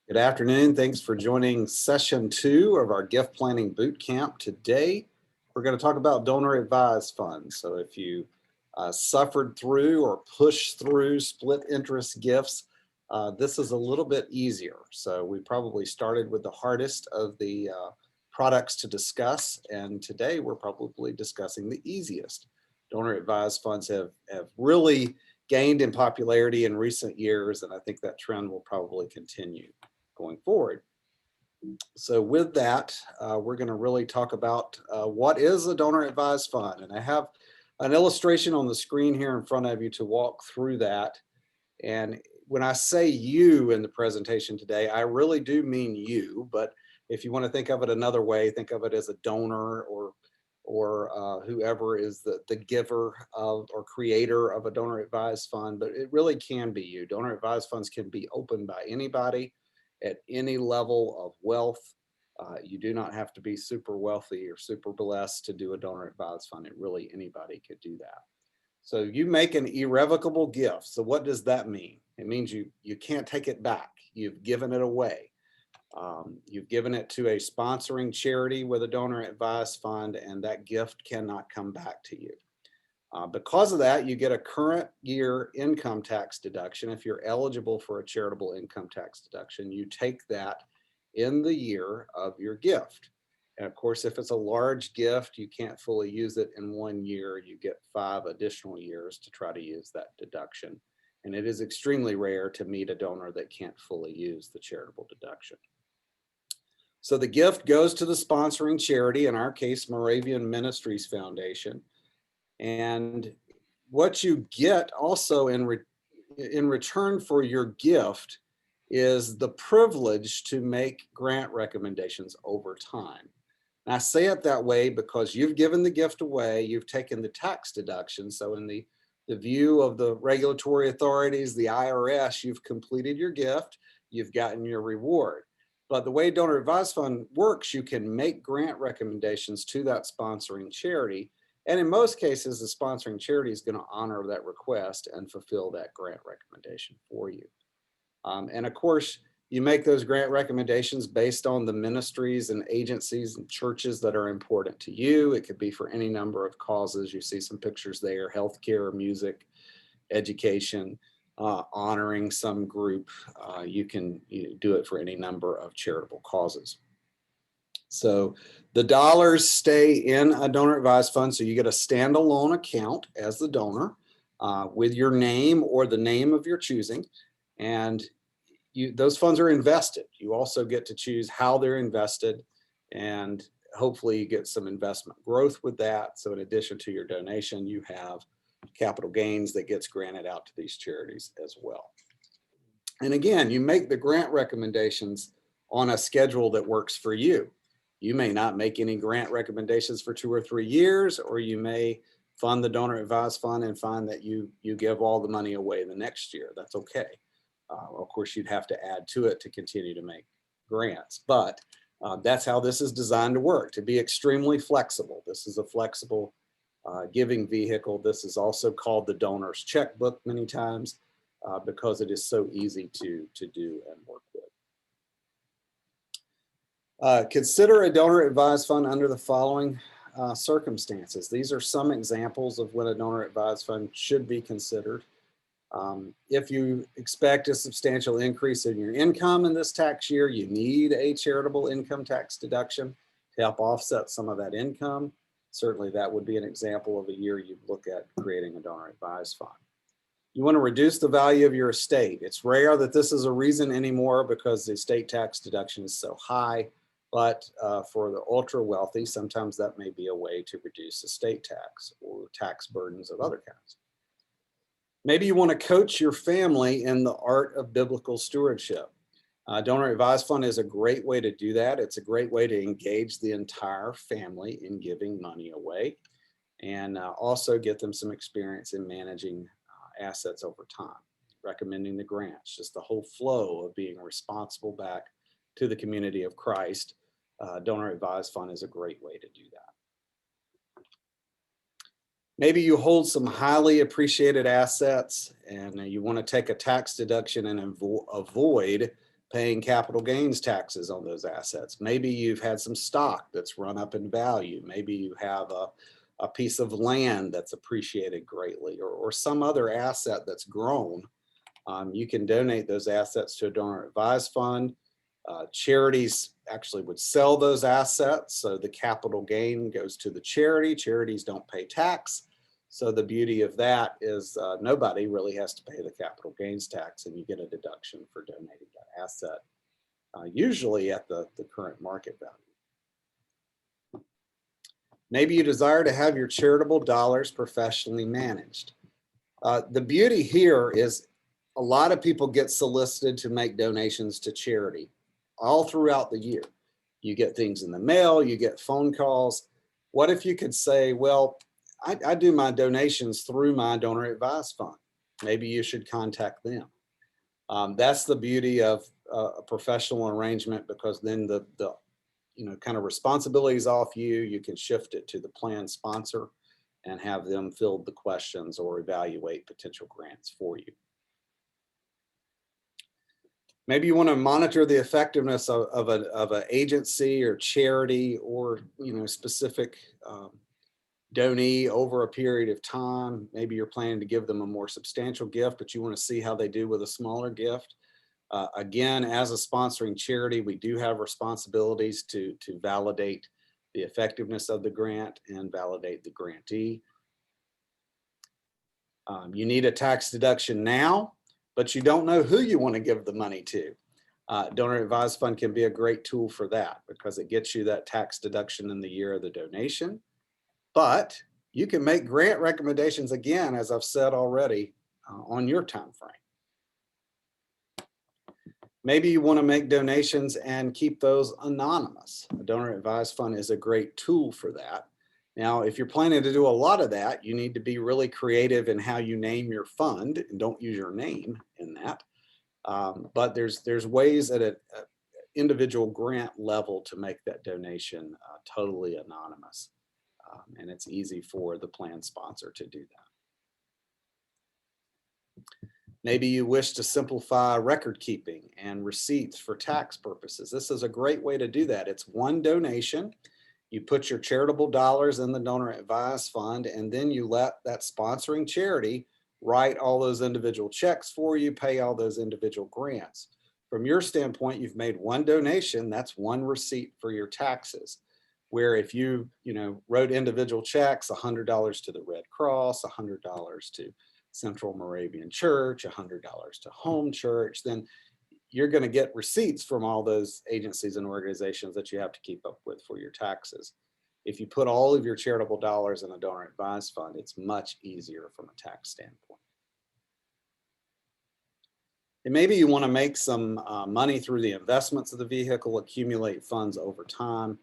Good afternoon. Thanks for joining session 2 of our gift planning boot camp. Today, we're going to talk about donor advised funds. So if you suffered through or pushed through split interest gifts, this is a little bit easier. So we probably started with the hardest of the products to discuss, and today we're probably discussing the easiest. Donor advised funds have really gained in popularity in recent years, and I think that trend will probably continue going forward. So with that, we're going to really talk about what is a donor advised fund. And I have an illustration on the screen here in front of you to walk through that. And when I say you in the presentation today, I really do mean you. But if you want to think of it another way, think of it as a donor or whoever is the giver of or creator of a donor advised fund. But it really can be you. Donor advised funds can be opened by anybody at any level of wealth. You do not have to be super wealthy or super blessed to do a donor advised fund. It really anybody could do that. So you make an irrevocable gift. So what does that mean? It means you can't take it back. You've given it away. You've given it to a sponsoring charity with a donor advised fund, and that gift cannot come back to you. Because of that, you get a current year income tax deduction. If you're eligible for a charitable income tax deduction, you take that in the year of your gift. And of course, if it's a large gift, you can't fully use it in 1 year. You get 5 additional years to try to use that deduction. And it is extremely rare to meet a donor that can't fully use the charitable deduction. So the gift goes to the sponsoring charity, in our case, Moravian Ministries Foundation. And what you get also in return for your gift is the privilege to make grant recommendations over time. And I say it that way because you've given the gift away, you've taken the tax deduction. So in the view of the regulatory authorities, the IRS, you've completed your gift, you've gotten your reward. But the way donor advised fund works, you can make grant recommendations to that sponsoring charity. And in most cases, the sponsoring charity is going to honor that request and fulfill that grant recommendation for you. And of course, you make those grant recommendations based on the ministries and agencies and churches that are important to you. It could be for any number of causes. You see some pictures there: healthcare, music, education, honoring some group. You can do it for any number of charitable causes. So the dollars stay in a donor advised fund. So you get a standalone account as the donor with your name or the name of your choosing. And those funds are invested. You also get to choose how they're invested, and hopefully you get some investment growth with that. So in addition to your donation, you have capital gains that gets granted out to these charities as well. And again, you make the grant recommendations on a schedule that works for you. You may not make any grant recommendations for 2 or 3 years, or you may fund the donor advised fund and find that you give all the money away the next year. That's okay. Of course, you'd have to add to it to continue to make grants, but that's how this is designed to work, to be extremely flexible. This is a flexible giving vehicle. This is also called the donor's checkbook many times because it is so easy to do and work with. Consider a donor advised fund under the following circumstances. These are some examples of when a donor advised fund should be considered. If you expect a substantial increase in your income in this tax year, you need a charitable income tax deduction to help offset some of that income. Certainly that would be an example of a year you'd look at creating a donor advised fund. You want to reduce the value of your estate. It's rare that this is a reason anymore because the estate tax deduction is so high, but for the ultra wealthy, sometimes that may be a way to reduce estate tax or tax burdens of other kinds. Maybe you want to coach your family in the art of biblical stewardship. Donor advised fund is a great way to do that. It's a great way to engage the entire family in giving money away, and also get them some experience in managing assets over time, recommending the grants, just the whole flow of being responsible back to the community of Christ. Donor advised fund is a great way to do that. Maybe you hold some highly appreciated assets and you want to take a tax deduction and avoid paying capital gains taxes on those assets. Maybe you've had some stock that's run up in value. Maybe you have a piece of land that's appreciated greatly, or some other asset that's grown. You can donate those assets to a donor advised fund. Charities actually would sell those assets, so the capital gain goes to the charity. Charities don't pay tax. So the beauty of that is nobody really has to pay the capital gains tax, and you get a deduction for donating that asset, usually at the current market value. Maybe you desire to have your charitable dollars professionally managed. The beauty here is a lot of people get solicited to make donations to charity all throughout the year. You get things in the mail, you get phone calls. What if you could say, well, I do my donations through my donor advised fund. Maybe you should contact them. That's the beauty of a professional arrangement, because then the kind of responsibility is off you. You can shift it to the plan sponsor and have them field the questions or evaluate potential grants for you. Maybe you want to monitor the effectiveness of an agency or charity or specific donee over a period of time. Maybe you're planning to give them a more substantial gift, but you want to see how they do with a smaller gift. Again, as a sponsoring charity, we do have responsibilities to validate the effectiveness of the grant and validate the grantee. You need a tax deduction now, but you don't know who you want to give the money to. Donor advised fund can be a great tool for that, because it gets you that tax deduction in the year of the donation. But you can make grant recommendations, again, as I've said already, on your time frame. Maybe you want to make donations and keep those anonymous. A donor advised fund is a great tool for that. Now, if you're planning to do a lot of that, you need to be really creative in how you name your fund, and don't use your name in that. But there's ways at an individual grant level to make that donation totally anonymous. And it's easy for the plan sponsor to do that. Maybe you wish to simplify record keeping and receipts for tax purposes. This is a great way to do that. It's one donation. You put your charitable dollars in the donor advised fund, and then you let that sponsoring charity write all those individual checks for you, pay all those individual grants. From your standpoint, you've made one donation. That's one receipt for your taxes. Where if you wrote individual checks, $100 to the Red Cross, $100 to Central Moravian Church, $100 to Home Church, then you're going to get receipts from all those agencies and organizations that you have to keep up with for your taxes. If you put all of your charitable dollars in a donor advised fund, it's much easier from a tax standpoint. And maybe you want to make some money through the investments of the vehicle, accumulate funds over time.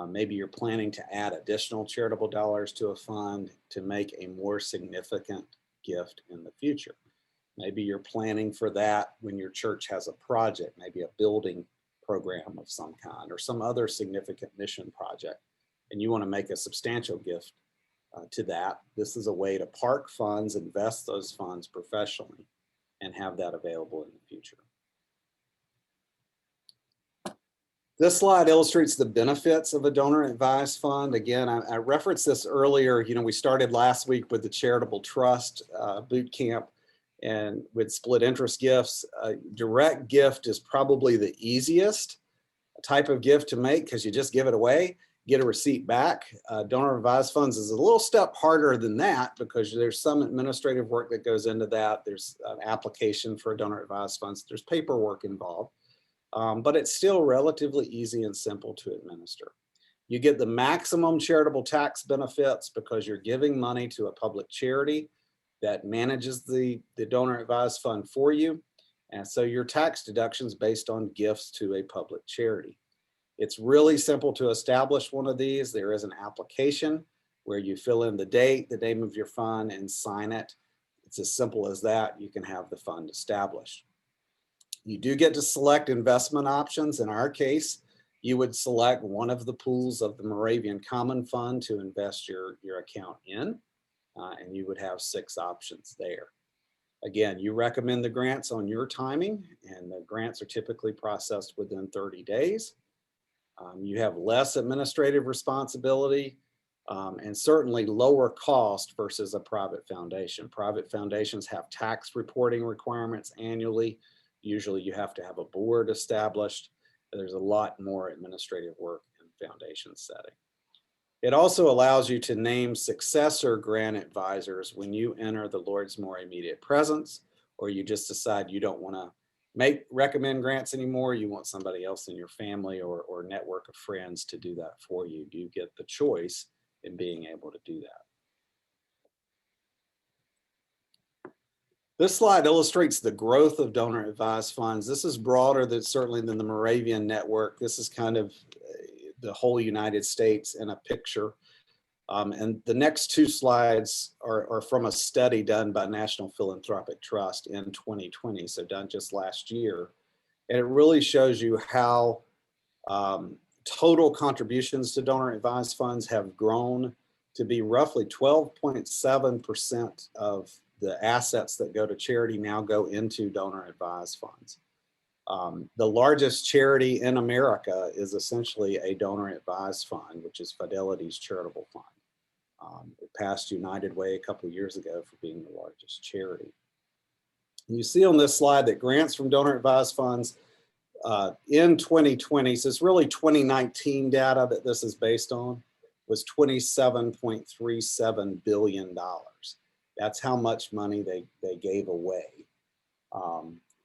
Maybe you're planning to add additional charitable dollars to a fund to make a more significant gift in the future. Maybe you're planning for that when your church has a project, maybe a building program of some kind or some other significant mission project, and you want to make a substantial gift to that. This is a way to park funds, invest those funds professionally, and have that available in the future. This slide illustrates the benefits of a donor advised fund. Again, I referenced this earlier. We started last week with the charitable trust boot camp and with split interest gifts. Direct gift is probably the easiest type of gift to make because you just give it away, get a receipt back. Donor advised funds is a little step harder than that because there's some administrative work that goes into that. There's an application for donor advised funds. There's paperwork involved. But it's still relatively easy and simple to administer. You get the maximum charitable tax benefits because you're giving money to a public charity that manages the donor advised fund for you. And so your tax deductions based on gifts to a public charity. It's really simple to establish one of these. There is an application where you fill in the date, the name of your fund, and sign it. It's as simple as that. You can have the fund established. You do get to select investment options. In our case, you would select one of the pools of the Moravian Common Fund to invest your account in, and you would have 6 options there. Again, you recommend the grants on your timing, and the grants are typically processed within 30 days. You have less administrative responsibility and certainly lower cost versus a private foundation. Private foundations have tax reporting requirements annually. Usually you have to have a board established. There's a lot more administrative work in foundation setting. It also allows you to name successor grant advisors when you enter the Lord's more immediate presence, or you just decide you don't want to recommend grants anymore. You want somebody else in your family or network of friends to do that for you. You get the choice in being able to do that. This slide illustrates the growth of donor advised funds. This is broader than certainly than the Moravian network. This is kind of the whole United States in a picture. And the next two slides are from a study done by National Philanthropic Trust in 2020, so done just last year. And it really shows you how total contributions to donor advised funds have grown to be roughly 12.7% of the assets that go to charity now go into donor advised funds. The largest charity in America is essentially a donor advised fund, which is Fidelity's charitable fund. It passed United Way a couple of years ago for being the largest charity. And you see on this slide that grants from donor advised funds in 2020, so it's really 2019 data that this is based on, was $27.37 billion. That's how much money they gave away,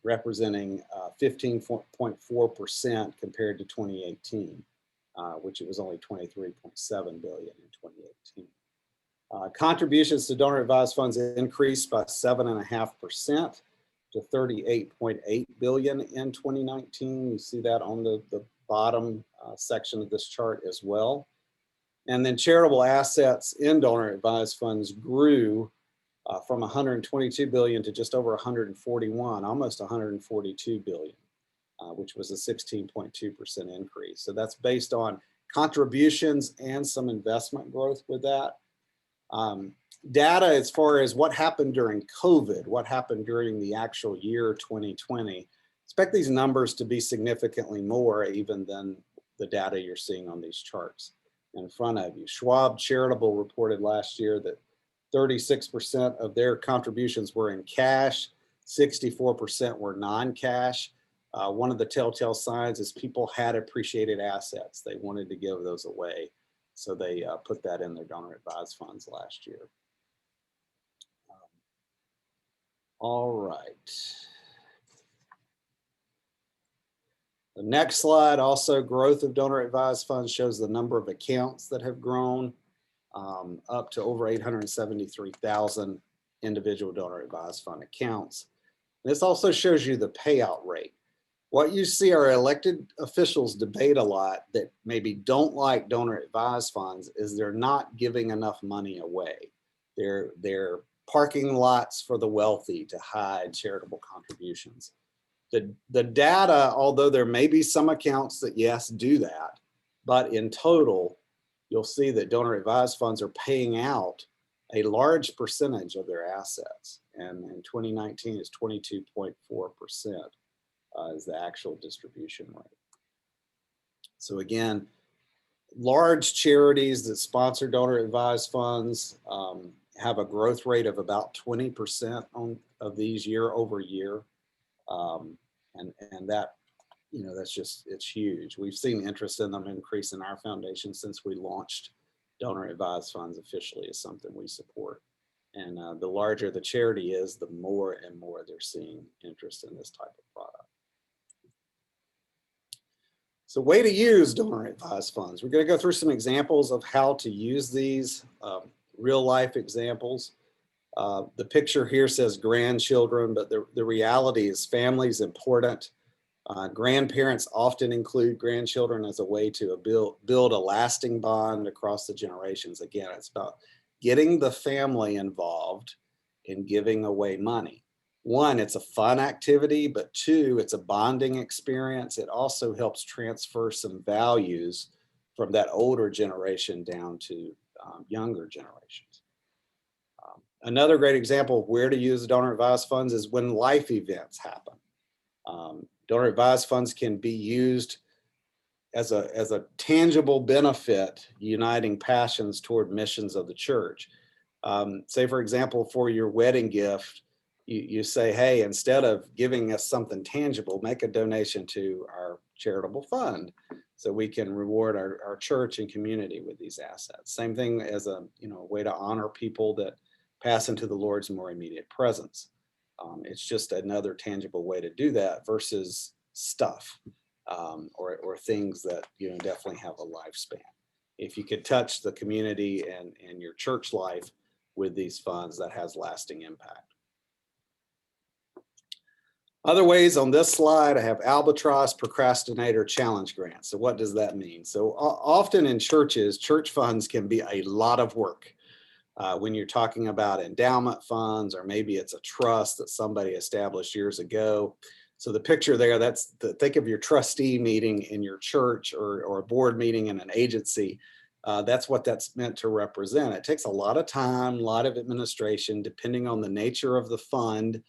representing 15.4% compared to 2018, which it was only $23.7 billion in 2018. Contributions to donor advised funds increased by 7.5% to 38.8 billion in 2019. You see that on the bottom section of this chart as well. And then charitable assets in donor advised funds grew from 122 billion to just over 141, almost 142 billion, which was a 16.2% increase. So that's based on contributions and some investment growth with that. Data as far as what happened during COVID, what happened during the actual year 2020, expect these numbers to be significantly more even than the data you're seeing on these charts in front of you. Schwab Charitable reported last year that 36% of their contributions were in cash, 64% were non-cash. One of the telltale signs is people had appreciated assets. They wanted to give those away. So they put that in their donor advised funds last year. All right. The next slide, also growth of donor advised funds, shows the number of accounts that have grown up to over 873,000 individual donor advised fund accounts. This also shows you the payout rate. What you see are elected officials debate a lot that maybe don't like donor advised funds is they're not giving enough money away. They're parking lots for the wealthy to hide charitable contributions. The data, although there may be some accounts that yes, do that, but in total, you'll see that donor advised funds are paying out a large percentage of their assets. And in 2019 is 22.4%. Is the actual distribution rate. So again, large charities that sponsor donor advised funds have a growth rate of about 20% of these year over year. And that, you know, that's just, it's huge. We've seen interest in them increase in our foundation since we launched donor advised funds officially as something we support. And the larger the charity is, the more and more they're seeing interest in this type of product. So way to use donor advised funds. We're going to go through some examples of how to use these, real life examples. The picture here says grandchildren, but the reality is family is important. Grandparents often include grandchildren as a way to build a lasting bond across the generations. Again, it's about getting the family involved in giving away money. One, it's a fun activity, but two, it's a bonding experience. It also helps transfer some values from that older generation down to younger generations. Another great example of where to use the donor advised funds is when life events happen. Donor advised funds can be used as a tangible benefit, uniting passions toward missions of the church. Say, for example, for your wedding gift, you say, hey, instead of giving us something tangible, make a donation to our charitable fund so we can reward our church and community with these assets. Same thing as a way to honor people that pass into the Lord's more immediate presence. It's just another tangible way to do that versus stuff or things that definitely have a lifespan. If you could touch the community and your church life with these funds, that has lasting impact. Other ways on this slide, I have albatross, procrastinator, challenge grants. So what does that mean? So often in churches, church funds can be a lot of work. When you're talking about endowment funds, or maybe it's a trust that somebody established years ago. So the picture there, think of your trustee meeting in your church or a board meeting in an agency. That's what that's meant to represent. It takes a lot of time, a lot of administration, depending on the nature of the fund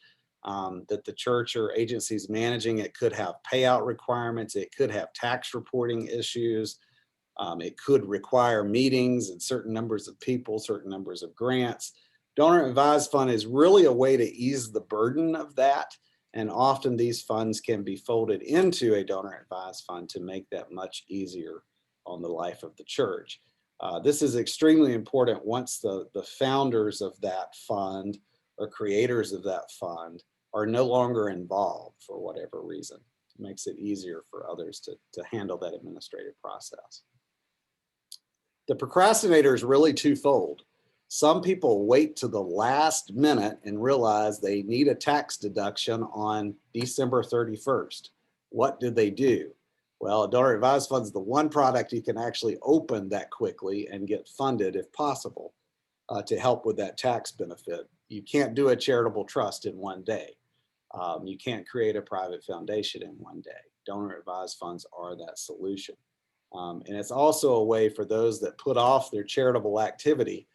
that the church or agency is managing. It could have payout requirements. It could have tax reporting issues. It could require meetings and certain numbers of people, certain numbers of grants. Donor advised fund is really a way to ease the burden of that. And often these funds can be folded into a donor advised fund to make that much easier on the life of the church. This is extremely important once the founders of that fund or creators of that fund are no longer involved for whatever reason. It makes it easier for others to handle that administrative process. The procrastinator is really twofold. Some people wait to the last minute and realize they need a tax deduction on December 31st. What do they do? Well, a donor advised fund is the one product you can actually open that quickly and get funded if possible to help with that tax benefit. You can't do a charitable trust in one day. You can't create a private foundation in one day. Donor advised funds are that solution. And it's also a way for those that put off their charitable activity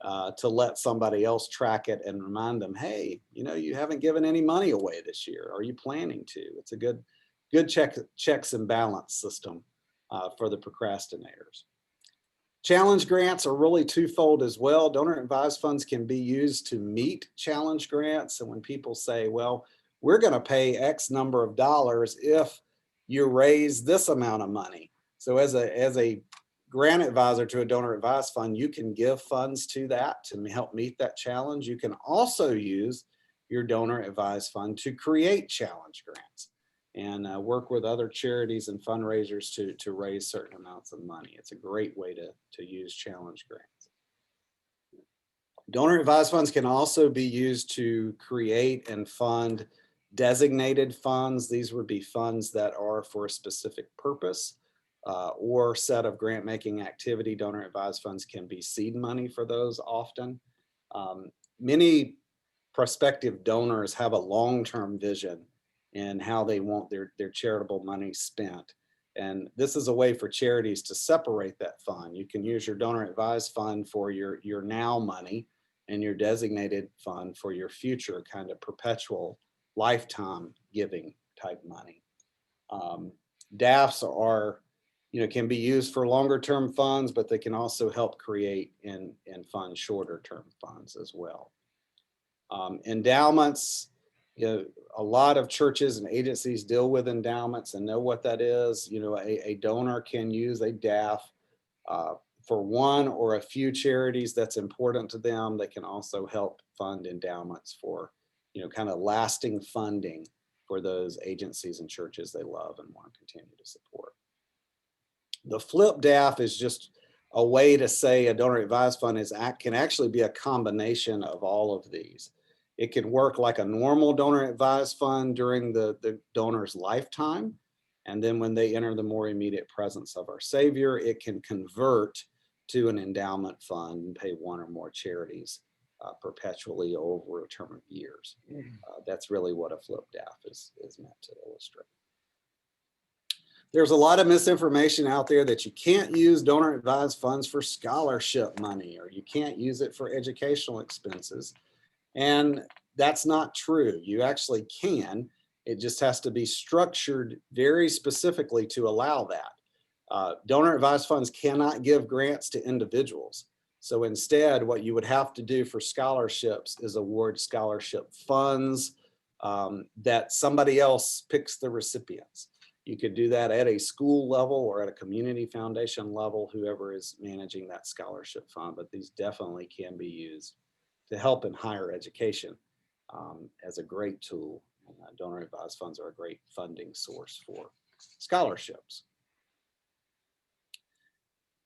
to let somebody else track it and remind them, hey, you haven't given any money away this year. Are you planning to? It's a good checks and balance system for the procrastinators. Challenge grants are really twofold as well. Donor advised funds can be used to meet challenge grants. And when people say, well, we're going to pay X number of dollars if you raise this amount of money. So as a grant advisor to a donor advised fund, you can give funds to that to help meet that challenge. You can also use your donor advised fund to create challenge grants and work with other charities and fundraisers to raise certain amounts of money. It's a great way to use challenge grants. Donor advised funds can also be used to create and fund designated funds. These would be funds that are for a specific purpose or set of grant making activity. Donor advised funds can be seed money for those often. Many prospective donors have a long-term vision in how they want their charitable money spent. And this is a way for charities to separate that fund. You can use your donor advised fund for your now money and your designated fund for your future kind of perpetual lifetime giving type money. DAFs are, can be used for longer term funds, but they can also help create and fund shorter term funds as well. Endowments, a lot of churches and agencies deal with endowments and know what that is. A donor can use a DAF for one or a few charities that's important to them. They can also help fund endowments for, kind of lasting funding for those agencies and churches they love and want to continue to support. The flip DAF is just a way to say a donor advised fund can actually be a combination of all of these. It can work like a normal donor advised fund during the donor's lifetime. And then when they enter the more immediate presence of our Savior, it can convert to an endowment fund and pay one or more charities perpetually over a term of years. That's really what a flip DAF is meant to illustrate. There's a lot of misinformation out there that you can't use donor advised funds for scholarship money, or you can't use it for educational expenses. And that's not true. You actually can. It just has to be structured very specifically to allow that. Donor advised funds cannot give grants to individuals. So instead, what you would have to do for scholarships is award scholarship funds that somebody else picks the recipients. You could do that at a school level or at a community foundation level, whoever is managing that scholarship fund, but these definitely can be used to help in higher education as a great tool. Donor advised funds are a great funding source for scholarships.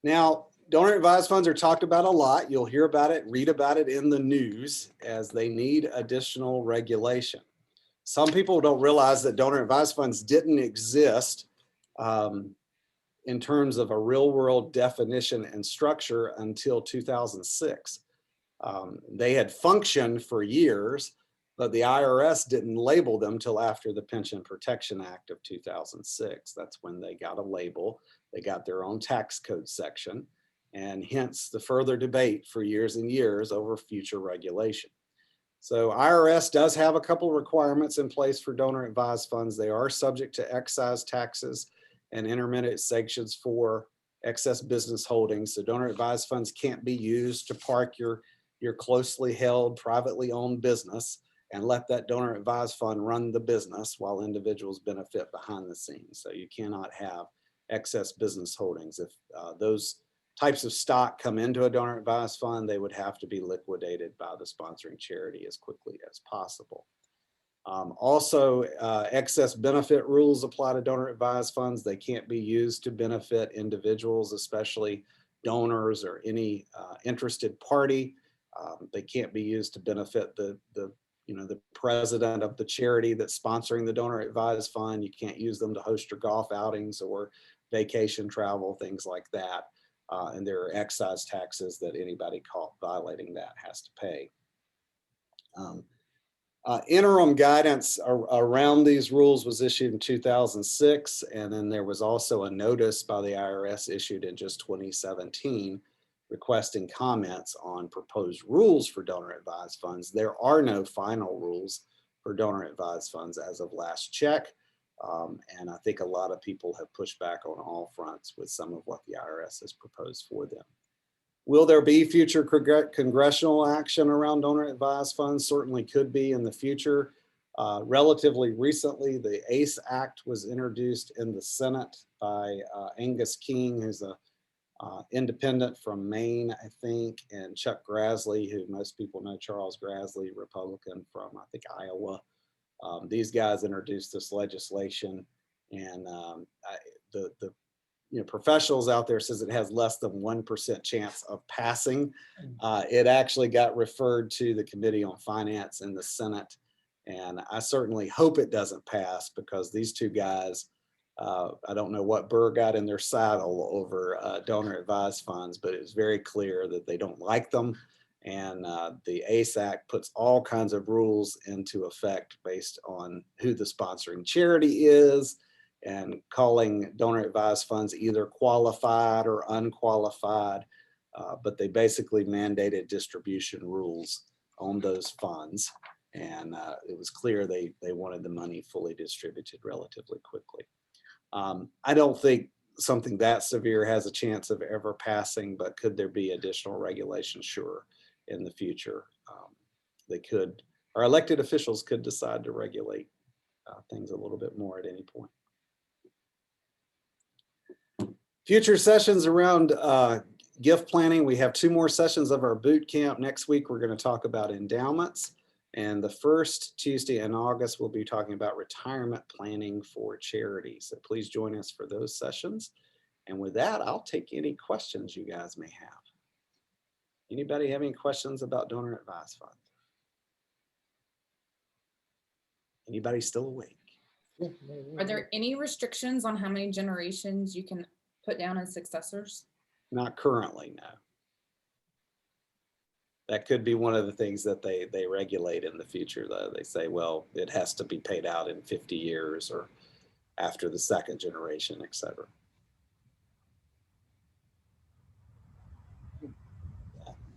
Now, donor advised funds are talked about a lot. You'll hear about it, read about it in the news as they need additional regulation. Some people don't realize that donor advised funds didn't exist in terms of a real world definition and structure until 2006. They had functioned for years, but the IRS didn't label them till after the Pension Protection Act of 2006. That's when they got a label. They got their own tax code section, and hence the further debate for years and years over future regulation. So IRS does have a couple of requirements in place for donor advised funds. They are subject to excise taxes and intermittent sanctions for excess business holdings. So donor advised funds can't be used to park your closely held, privately owned business and let that donor advised fund run the business while individuals benefit behind the scenes. So you cannot have excess business holdings. If those types of stock come into a donor advised fund, they would have to be liquidated by the sponsoring charity as quickly as possible. Also, excess benefit rules apply to donor advised funds. They can't be used to benefit individuals, especially donors or any interested party. They can't be used to benefit the president of the charity that's sponsoring the donor advised fund. You can't use them to host your golf outings or vacation travel, things like that. And there are excise taxes that anybody caught violating that has to pay. Interim guidance around these rules was issued in 2006, and then there was also a notice by the IRS issued in just 2017 requesting comments on proposed rules for donor advised funds. There are no final rules for donor advised funds as of last check, and I think a lot of people have pushed back on all fronts with some of what the IRS has proposed for them. Will there be future congressional action around donor advised funds? Certainly could be in the future. Relatively recently, the ACE Act was introduced in the Senate by Angus King, who's a independent from Maine, I think, and Chuck Grassley, who most people know, Charles Grassley, Republican from, I think, Iowa. These guys introduced this legislation, and the professionals out there says it has less than 1% chance of passing. It actually got referred to the Committee on Finance in the Senate, and I certainly hope it doesn't pass because these two guys, I don't know what burr got in their saddle over donor advised funds, but it was very clear that they don't like them. And the ACE Act puts all kinds of rules into effect based on who the sponsoring charity is and calling donor advised funds either qualified or unqualified. But they basically mandated distribution rules on those funds. And it was clear they wanted the money fully distributed relatively quickly. I don't think something that severe has a chance of ever passing, but could there be additional regulation? Sure, in the future. They could, our elected officials could decide to regulate things a little bit more at any point. Future sessions around gift planning. We have 2 more sessions of our boot camp. Next week, we're going to talk about endowments. And the first Tuesday in August, we'll be talking about retirement planning for charity. So please join us for those sessions. And with that, I'll take any questions you guys may have. Anybody have any questions about donor advised funds? Anybody still awake? Are there any restrictions on how many generations you can put down as successors? Not currently, no. That could be one of the things that they regulate in the future, though. They say, well, it has to be paid out in 50 years or after the 2nd generation, et cetera.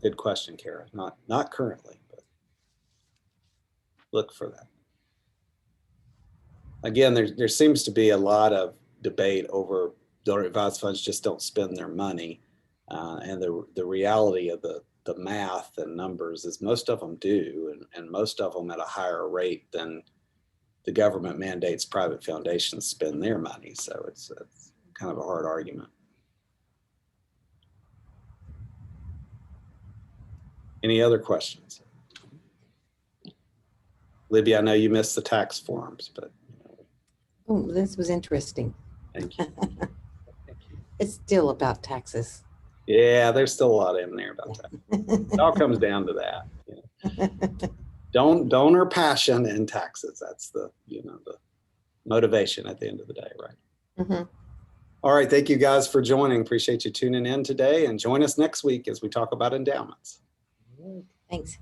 Good question, Kara. Not currently. But. look for that. Again, there seems to be a lot of debate over donor advised funds just don't spend their money. And the reality of the math and numbers is most of them do, and most of them at a higher rate than the government mandates private foundations spend their money. So it's kind of a hard argument. Any other questions? Libby, I know you missed the tax forms, but. Oh, this was interesting. Thank you. It's still about taxes. Yeah, there's still a lot in there about that. It all comes down to that. Donor passion and taxes. That's the motivation at the end of the day, right? Mm-hmm. All right. Thank you guys for joining. Appreciate you tuning in today, and join us next week as we talk about endowments. Thanks.